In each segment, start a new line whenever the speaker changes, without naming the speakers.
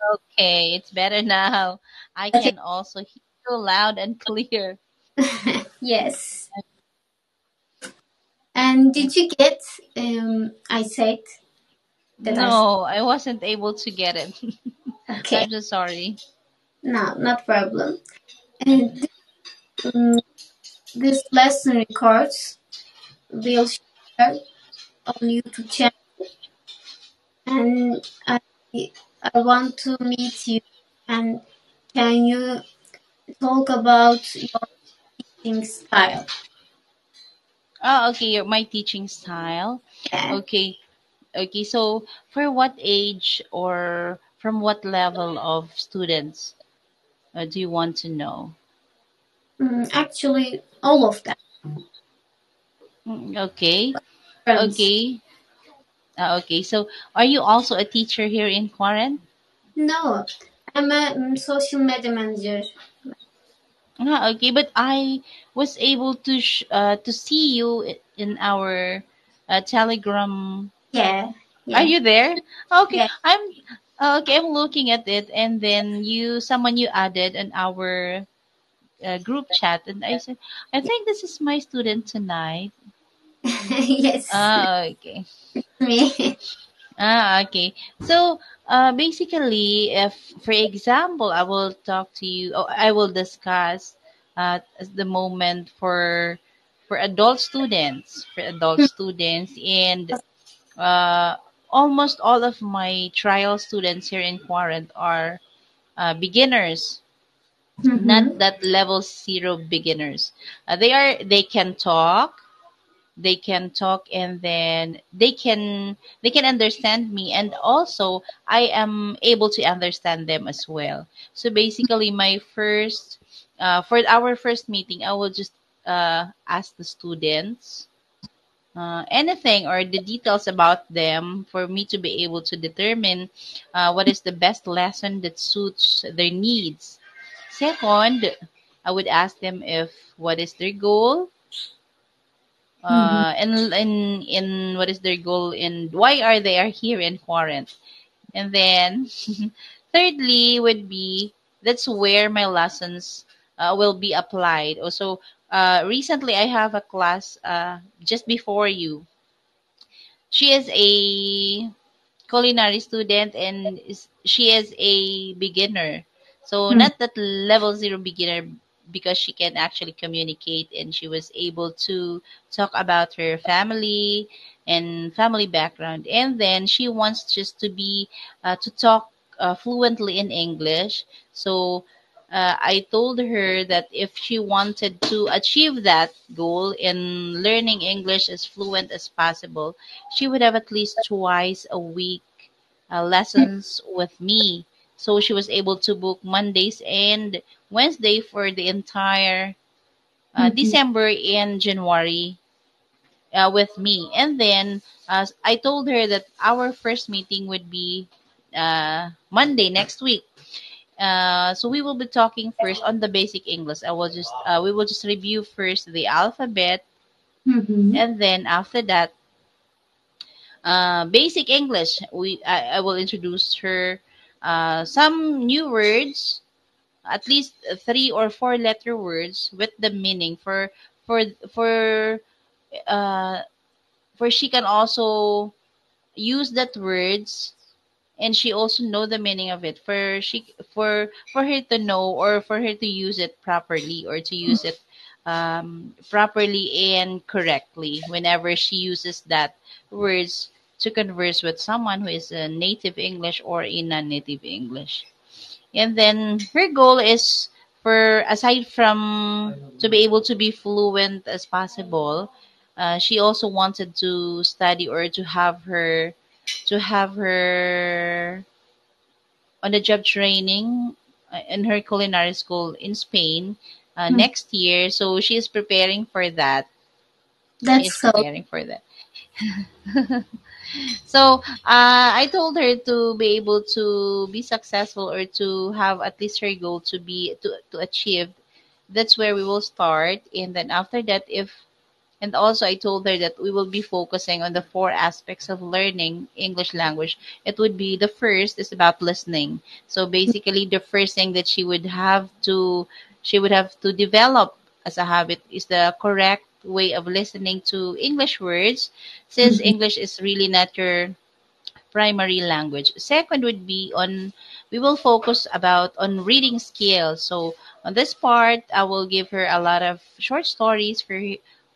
Okay, it's better now. I
Okay.
can also hear you loud and clear.
Yes. And did you get I said that I said
No, I wasn't able to get it.
okay.
I'm so sorry.
No, not problem. And um, this lesson records will share on YouTube channel, and I want to meet you. And can you talk about your teaching style?
Oh, okay, my teaching style.
Yeah.
Okay, okay. So, for what age or from what level of students do you want to know?
Actually, all of them.
Okay,
Friends.
okay, okay. So, are you also a teacher here in Corinth?
No, I'm a social media manager.
Okay, but I was able to see you in our Telegram.
Yeah,
Are
yeah,
you there? Okay,
yeah.
okay. I'm looking at it, and then someone you added in our group chat, and I said, I think this is my student tonight.
Yes,
Okay.
me.
Okay. So, basically, if, for example, I will talk to you, or I will discuss as the moment for adult students, and uh, almost all of my trial students here in Quarant are beginners, not
Mm-hmm.
that level zero beginners. They can talk, and then they can understand me, and also I am able to understand them as well. So basically, my first for our first meeting, I will just ask the students anything or the details about them for me to be able to determine what is the best lesson that suits their needs. Second, I would ask them if what is their goal,
Mm-hmm.
in what is their goal and why are they are here in Corinth. And then thirdly would be that's where my lessons will be applied. Also, recently I have a class just before you. She is a culinary student, and she is a beginner. So not that level zero beginner, because she can actually communicate, and she was able to talk about her family and family background. And then she wants just to talk fluently in English. So I told her that if she wanted to achieve that goal in learning English as fluent as possible, she would have at least twice a week lessons with me. So she was able to book Mondays and Wednesday for the entire
Mm-hmm.
December and January with me. And then I told her that our first meeting would be Monday next week. So we will be talking first on the basic English. We will just review first the alphabet,
Mm-hmm.
and then after that, basic English. I will introduce her some new words, at least three or four letter words with the meaning for for uh, for she can also use that words, and she also know the meaning of it for her to know or for her to use it properly, or to use it properly and correctly whenever she uses that words to converse with someone who is a native English or a non-native English. And then her goal is, for aside from to be able to be fluent as possible, she also wanted to study or to have her on the job training in her culinary school in Spain next year. So she is preparing for that. She
That's
is
so.
preparing for that. So I told her to be able to be successful, or to have at least her goal to achieve. That's where we will start, and then after that, if And also, I told her that we will be focusing on the four aspects of learning English language. It would be the first is about listening. So basically, the first thing that she would have to develop as a habit is the correct way of listening to English words, since
Mhm.
English is really not your primary language. Second would be on we will focus about on reading skills. So on this part, I will give her a lot of short stories for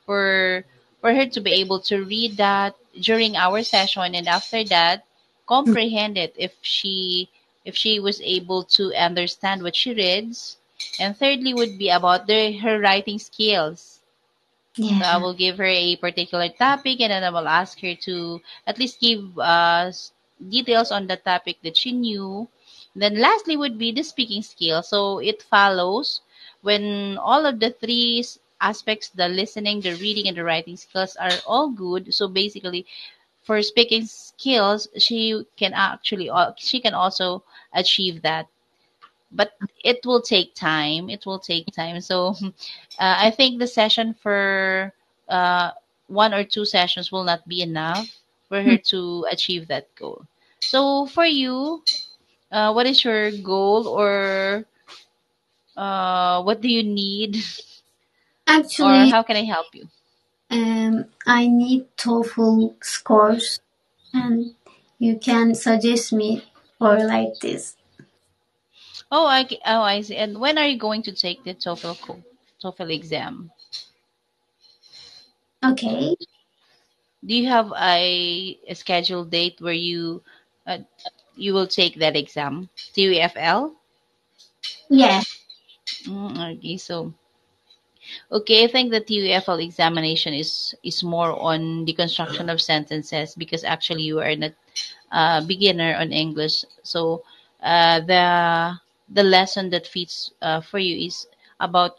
for her to be able to read that during our session, and after that comprehend it if she was able to understand what she reads. And thirdly would be about her writing skills. So I
Yeah.
will give her a particular topic, and then I will ask her to at least give details on the topic that she knew. Then lastly would be the speaking skill. So it follows when all of the aspects, the listening, the reading, and the writing skills are all good. So basically, for speaking skills, she can also achieve that, but it will take time. It will take time. So I think the session for uh, one or two sessions will not be enough for her
Mm.
to achieve that goal. So for you, what is your goal, or what do you need, or
Actually,
how can I help you?
I need TOEFL scores, and you can suggest me for like this.
Oh, I see. And when are you going to take the TOEFL exam?
Okay.
Do you have a scheduled date where uh, you will take that exam? TOEFL?
Yeah.
Okay, so okay, I think the TOEFL examination is more on the construction of sentences, because actually you are not a beginner on English. So the lesson that fits for you is about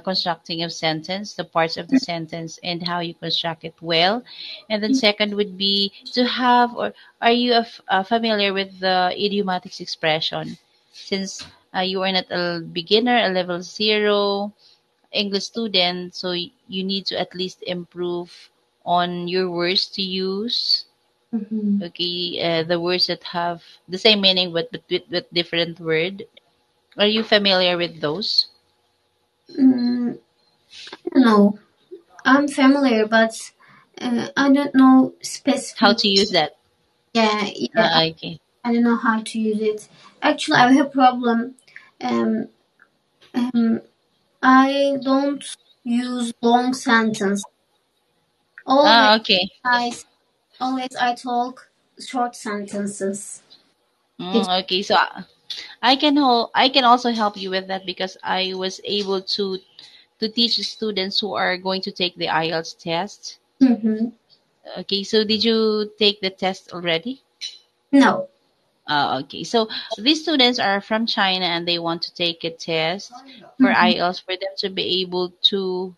constructing a sentence, the parts of the sentence, and how you construct it well. And then second would be to have, or are you familiar with the idiomatic expression? Since you are not a beginner, a level zero English student, so you need to at least improve on your words to use.
Hmm.
Okay, the words that have the same meaning with different word. Are you familiar with those?
I don't know. I'm familiar, but I don't know
How
specific.
to use that?
Yeah, yeah.
Okay.
I don't know how to use it. Actually, I have a problem. Um, um, I don't use long sentence. Always,
Okay.
I always I talk short sentences. It,
Okay. So I can also help you with that, because I was able to teach students who are going to take the IELTS test.
hmm.
Okay. So did you take the test already?
No.
Okay. So these students are from China, and they want to take a test for
Hmm.
IELTS for them to be able to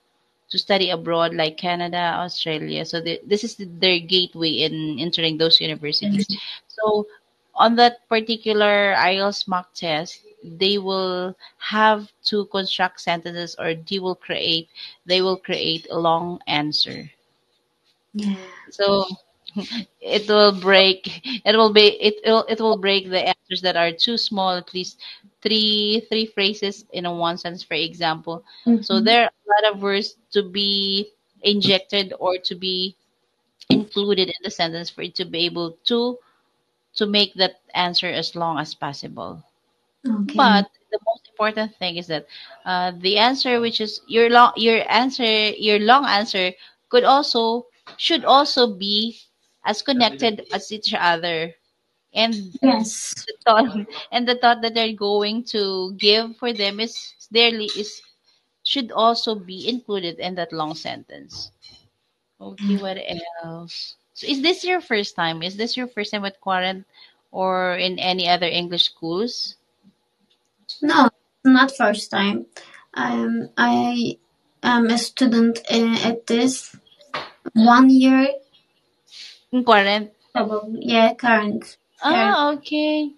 study abroad, like Canada, Australia. So this is their gateway in entering those universities. So on that particular IELTS mock test, they will have to construct sentences, or they will create a long answer.
Yeah.
So it will break it will break the answers that are too small, at least three phrases in a one sentence, for example. So
Hmm.
there are a lot of words to be injected or to be included in the sentence for it to be able to make that answer as long as possible.
Okay.
But the most important thing is that the answer, which is your long answer, could also should also be as connected as each other, and
Yes.
the thought and the thought that they're going to give for them is should also be included in that long sentence. Okay, what else? So is this your first time? Is this your first time at Quarant or in any other English schools?
No, not first time. I am a student at this 1 year,
In Quarant?
probably. Yeah, current.
Ah, okay.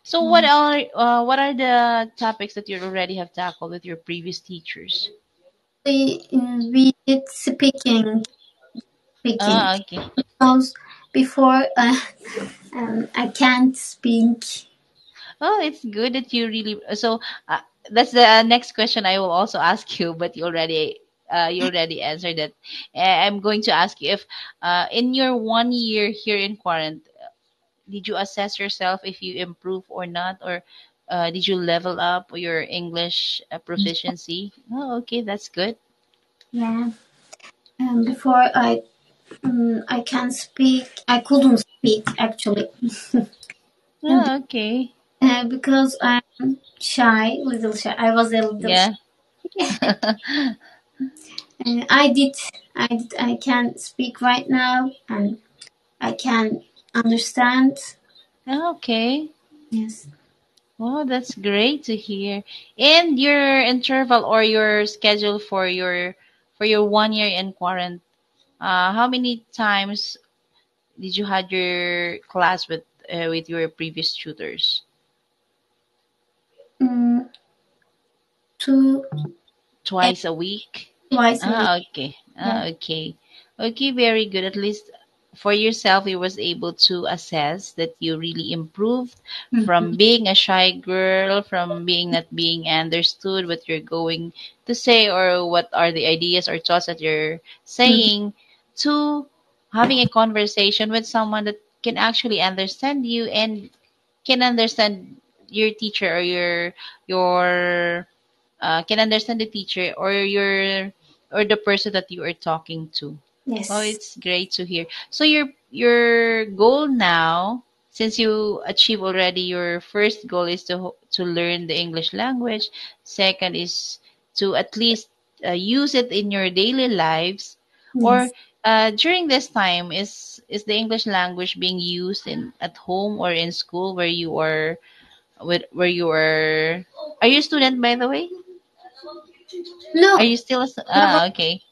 So
Yeah.
what are the topics that you already have tackled with your previous teachers?
we did speaking
Okay.
because before I can't speak.
Oh, it's good that you really. So that's the next question I will also ask you, but you already answered that. I'm going to ask you if in your 1 year here in quarantine, did you assess yourself if you improve or not, or did you level up your English proficiency? Oh, okay, that's good.
Yeah. Before I can't speak. I couldn't speak actually. And
Oh, okay.
because I'm shy, little shy. I was a little shy.
Yeah.
I did. I can speak right now, and I can understand.
Okay.
Yes.
Oh, that's great to hear. And your interval or your schedule for your 1 year in quarantine, how many times did you had your class with your previous tutors?
Mm, two and
Twice a week?
twice a week.
Okay.
Yeah.
Okay. Okay, very good. At least for yourself, you was able to assess that you really improved
Mhm.
from being a shy girl, from being not being understood what you're going to say or what are the ideas or thoughts that you're
Mhm.
saying, to having a conversation with someone that can actually understand you and can understand your teacher or your can understand the teacher or the person that you are talking to. Oh,
Yes.
it's great to hear. So your goal now, since you achieve already your first goal is to learn the English language. Second is to at least use it in your daily lives, or
Yes.
during this time is the English language being used in at home or in school where you are where you are. Are you a student, by the way? Are
No.
you still
No.
okay.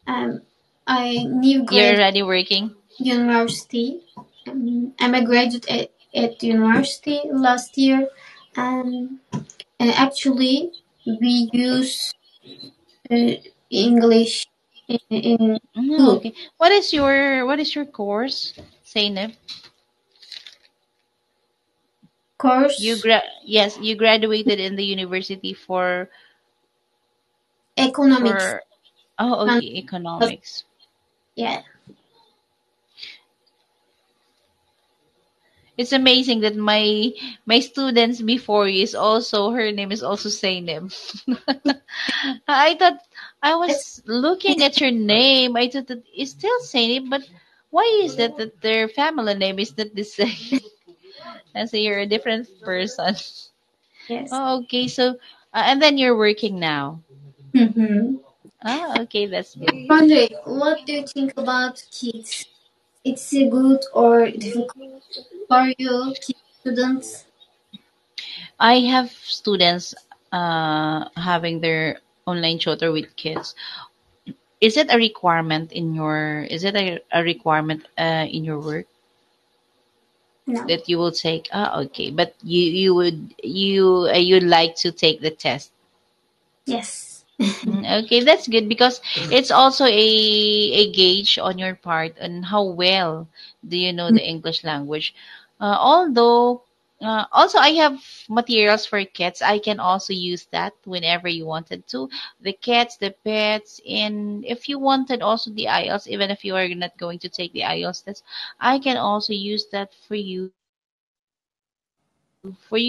Um, I new
You're
grade
already working?
university. I'm a graduate at university last year, and actually we use uh, English in
Mm,
school
okay. What is your course, Zainab?
course
Yes, you graduated in the university
economics.
for oh,
And
okay, economics.
yeah,
It's amazing that my students before you is also her name is also Zainab. I thought I
it's
was looking at your name. I thought that it's still Zainab, but why is that their family name is not the same? And so you're a different person.
yes.
Oh, okay. So, and then you're working now.
Mm-hmm.
Ah, okay, that's good.
Andre, what do you think about kids? It's a good or difficult for you, kids students?
I have students having their online tutor with kids. Is it a requirement in your? Is it a requirement in your work
No.
that you will take? Ah, okay. But you'd like to take the test.
Yes.
Okay, that's good because it's also a gauge on your part on how well do you know the English language. Although, also I have materials for kids. I can also use that whenever you wanted to. The cats, the pets, and if you wanted also the IELTS, even if you are not going to take the IELTS test, I can also use that for you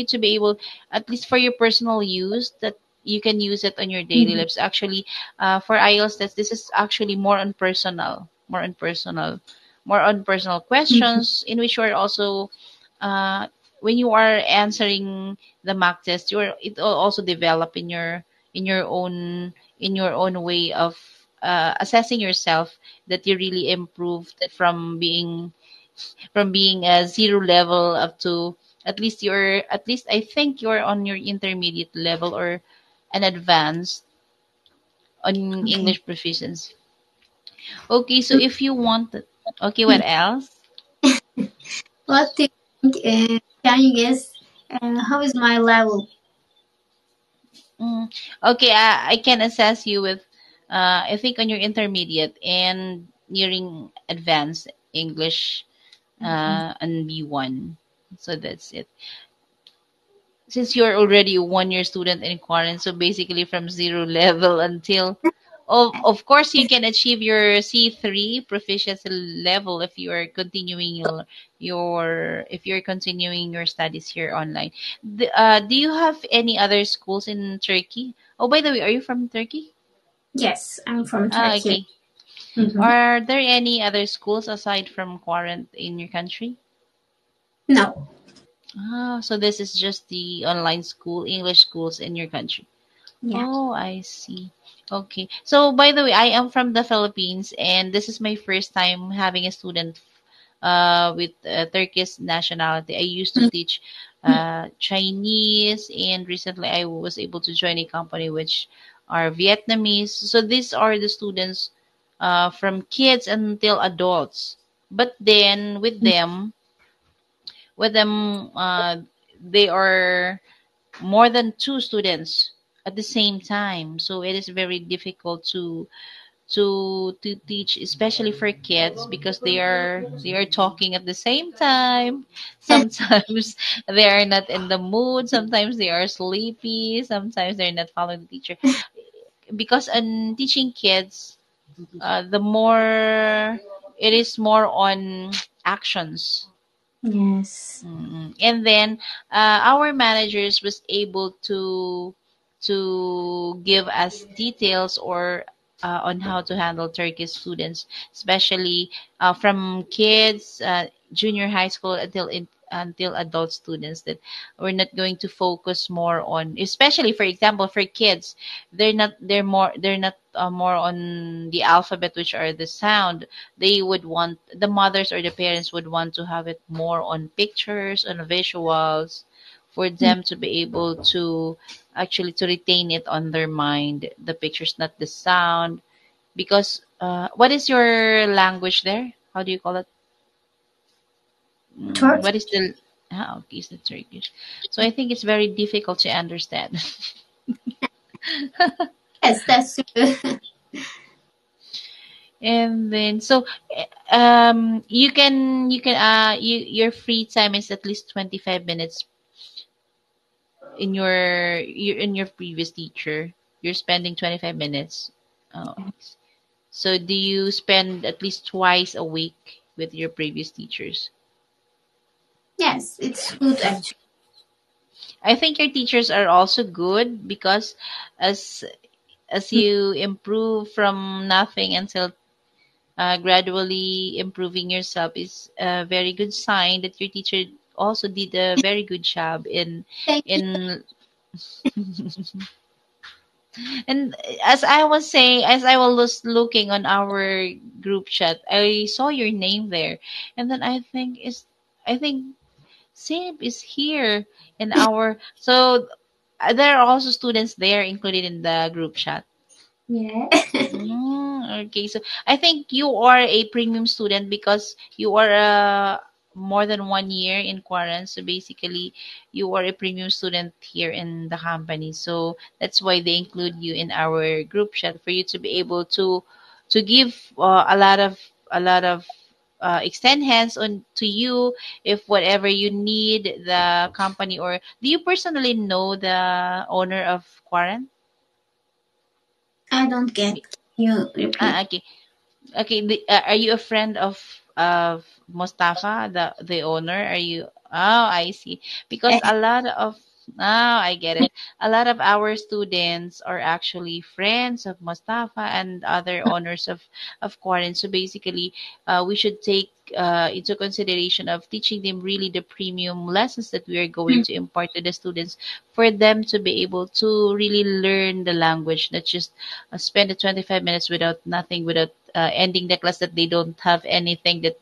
to be able, at least for your personal use, that you can use it on your daily
Mhm.
lives. Actually, for IELTS test, this is actually more on personal
Mhm.
questions in which you are also, uh, when you are answering the mock test, it will also develop in your own in your own way of assessing yourself that you really improved from being a zero level up to at least I think you're on your intermediate level or an advanced on
Okay.
English proficiency. Okay, so if you want, okay, what else?
What do you think? Can you guess how is my level?
Mm. Okay, I can assess you with, I think on your intermediate and nearing advanced English, and B1. So that's it. Since you're already a 1 year student in quarantine, so basically from zero level until, of course, you can achieve your C3 proficiency level if you are continuing if you're continuing your studies here online. Do you have any other schools in Turkey? Oh, by the way, are you from Turkey?
Yes, I'm from
Ah,
Turkey.
okay.
Hmm.
Are there any other schools aside from quarantine in your country?
No.
Ah, so this is just the online school, English schools in your country.
Yeah.
Oh, I see. Okay. So, by the way, I am from the Philippines, and this is my first time having a student with Turkish nationality. I used to teach Chinese, and recently I was able to join a company which are Vietnamese. So, these are the students from kids until adults. But then with them, they are more than two students at the same time, so it is very difficult to teach, especially for kids, because they are talking at the same time. Sometimes they are not in the mood, sometimes they are sleepy, sometimes they're not following the teacher, because in teaching kids, the more it is more on actions.
Yes.
And then our managers was able to give us details or on how to handle Turkish students, especially from kids, junior high school until adult students. That we're not going to focus more on, especially for example for kids, they're not more on the alphabet, which are the sound. They would want, the mothers or the parents would want to have it more on pictures, on visuals, for them to be able to actually to retain it on their mind, the pictures, not the sound. Because what is your language there? How do you call it?
Turkey.
What is the, okay, it's the Turkish. So I think it's very difficult to understand.
Yes, that's true.
And then so your free time is at least 25 minutes in your previous teacher. You're spending 25 minutes. Oh, so do you spend at least twice a week with your previous teachers?
Yes, it's good actually.
I think your teachers are also good, because as you improve from nothing until gradually improving yourself is a very good sign that your teacher also did a very good job
Thank you.
in and as I was saying, as I was looking on our group chat, I saw your name there, and then I think Sib is here in our, so there are also students there included in the group chat.
Yeah.
Okay, so I think you are a premium student because you are more than 1 year in quarantine. So basically, you are a premium student here in the company. So that's why they include you in our group chat for you to be able to give a lot of extend hands on to you if whatever you need the company, or do you personally know the owner of Quarant?
I don't get you repeat.
Okay. Okay, are you a friend of Mustafa, the owner? Are you? Oh, I see. Because a lot of, oh, I get it. A lot of our students are actually friends of Mustafa and other owners of Quarren. So basically, we should take into consideration of teaching them really the premium lessons that we are going to impart to the students, for them to be able to really learn the language, not just spend the 25 minutes without nothing, without ending the class, that they don't have anything that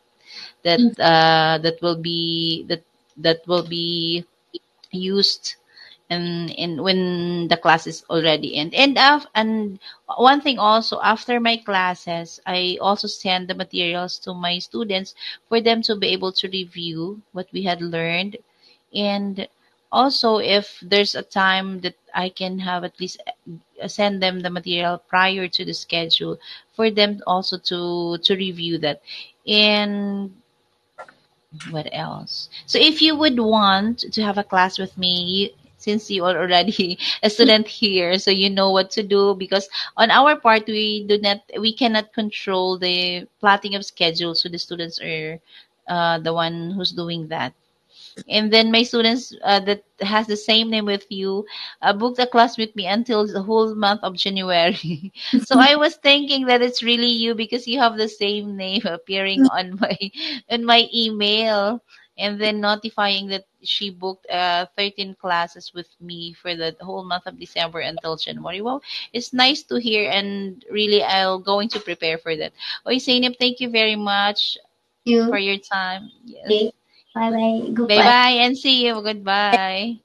will be used in when the class is already end. And one thing also, after my classes, I also send the materials to my students for them to be able to review what we had learned. And Also, if there's a time that I can have at least send them the material prior to the schedule for them also to review that. And what else? So if you would want to have a class with me, since you are already a student here, so you know what to do, because on our part we cannot control the plotting of schedules, so the students are the one who's doing that. And then my students that has the same name with you booked a class with me until the whole month of January. So I was thinking that it's really you because you have the same name appearing on my email, and then notifying that she booked 13 classes with me for the whole month of December until January. Well, it's nice to hear, and really I'll going to prepare for that. Oy, Zainab, thank you very much for
You.
your time.
Okay.
Yes.
Bye bye.
Bye
Goodbye.
bye and see you. Goodbye.